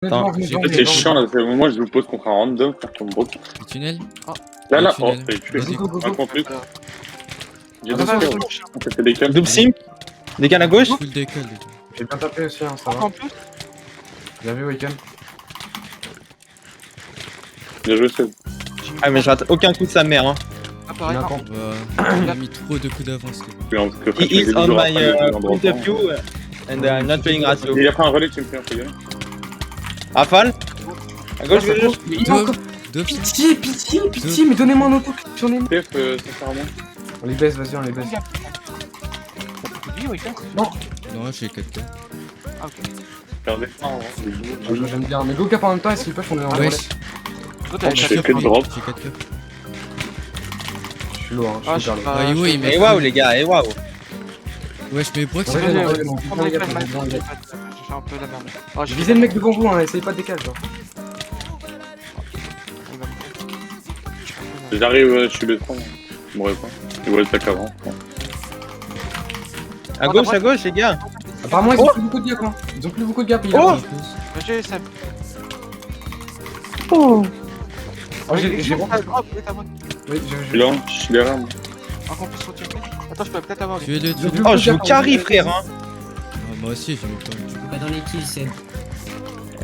Attends, C'est chiant là, moi je me pose contre un random, faire comme bro. Le tunnel. Là, là, tunnel. oh, t'as tué. Vas-y. Un con plus. J'ai Attends, deux kills. On fait des kills. Double sim. Décale à gauche. Full décolle. J'ai bien tapé aussi, hein, ça va. En plus, Bien vu, Weekend. Bien joué, c'est. Ah, mais je rate aucun coup de sa mère. Hein. ah, pareil, Bien par con. Il a mis trop de coups d'avance. lui. He is on my point of view and I'm not playing ratio. Il a pris un relais, tu me fais un peu. Rafale. À gauche, Ah, gauche. Mais il a encore. Deux options. Pitié, pitié, pitié, mais donnez-moi un auto sur les. TF, sincèrement. On les baisse, vas-y, on les baisse. Non, j'ai 4K. Ah, ok. Faire des freins, hein. J'aime bien. Mais go cap en même temps et s'il peut, on est en Wesh. Toi, t'avais j'ai quatre fait de drop. J'ai 4K. Je suis lourd, Ah, je je suis sais hyper lourd. pas. Ah, oui, mais. Et waouh, les gars, et waouh. Wesh, mais Brock, Ouais, c'est ouais, pas. ouais, non, putain, les gars, J'ai putain, les gars. fait un peu la merde. Ah, j'ai Visez le mec devant vous, hein, essayez pas de décaler, genre. J'arrive, je suis le 3. Je mourrai pas. Je vois le tac avant. À gauche, les gars. Apparemment, ils ont plus beaucoup de gap, hein. Ils ont plus beaucoup de gap, il a Oh. pris. J'ai ça. Oh, j'ai bon. Ah, drop, oui, t'as bon. Oui, Je suis là, je suis derrière. Moi. Encore plus sur tir. Attends, je peux peut-être avoir lui. Tuez-le, tuez-le. Oh, je vous carry, frère. Hein. Ah, moi aussi, j'ai mis le temps. Pas dans les kills, c'est.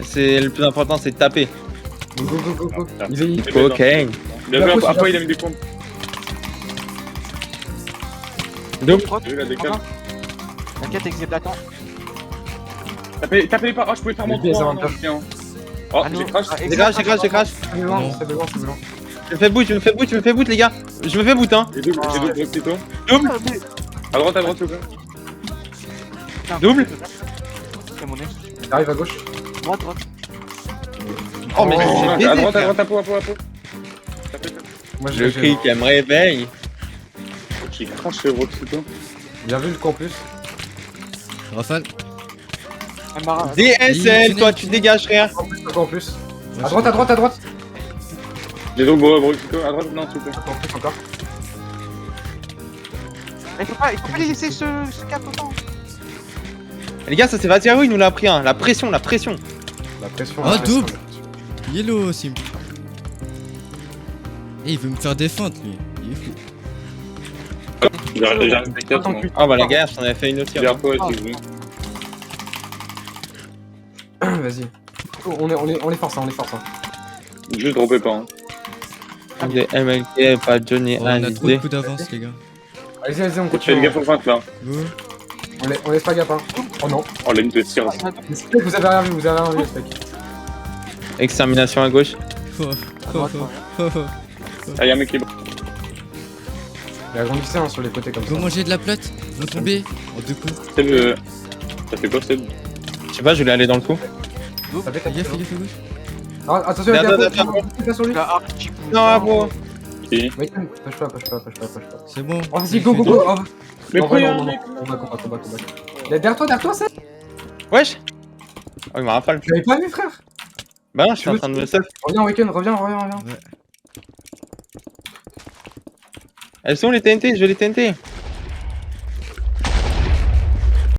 C'est le plus important, c'est de taper. Go, go, go, go. Il est. Ok. Bien joué, après il a mis des points. Double. J'ai vu la décale. T'inquiète, exit d'attente. Tapez les pas. Oh, je pouvais faire mon Les 3. avantages. Oh, Ah, non. j'ai crash. Ah, J'ai crash, j'ai crash. C'est devant, c'est devant, c'est devant. Je me fais boot, les gars. Je me fais boot, hein. J'ai double aussitôt. Double. À droite, s'il vous plaît. Double. C'est mon nez. J'arrive à gauche. Droite, droite. Oh, mais Oh, j'ai À baisé, droite, frère. à peau. Moi, Le cri qui me réveille. J'ai crash gros aussitôt. Bien vu le campus. Rafale. Elle m'a DSL, toi, tu dégages, frère. Campus. À droite. J'ai donc gros aussitôt. À droite, non, s'il vous plaît. Campus encore. Il faut pas les laisser ce cap autant. Les gars, ça c'est Vatiaro, il nous l'a pris, hein. La pression. La pression. Ah, la pression. double. Yellow, Sim. Et il veut me faire des feintes, lui. Il est fou. J'arrive à 4. Ah, bah la guerre, j'en avais fait une aussi. hein. Derrière toi, si vous voulez. Vas-y. On les force, hein. Juste droppez pas. Hein. Des MLK, pas Johnny, Oh, on a trop de Alizé. coups d'avance, les gars. Allez-y, on Faites continue. gaffe aux feintes là. Go. On laisse pas gap, hein. Oh non. Oh, la ligne de tir. Mais c'est vrai que vous avez rien vu, les steaks. Extermination à gauche. Oh, À droite, oh. Ah, y'a un mec qui est. Il a grandissé hein, sur les côtés comme ça. Comment j'ai de la plate. Ils vont tomber en deux coups. Seb, ça fait quoi, Seb? Je sais pas, je voulais aller dans le coup. Ça fait Fais quatre gaffe, kilos. gauche. Ah, attention, il y a Attends, un sur lui. La archi. Non, bro. Qui? Mais push pas. C'est bon. Oh, vas-y, go. Oh, Mais non, pourquoi y'a non, un non, mec? combat. Il est derrière toi, c'est. Wesh. Oh, il m'a rafale. Tu l'avais pas vu, frère. Bah non, je suis en train de me self. Reviens, Weekend, reviens. Elles sont les TNT, je vais les TNT.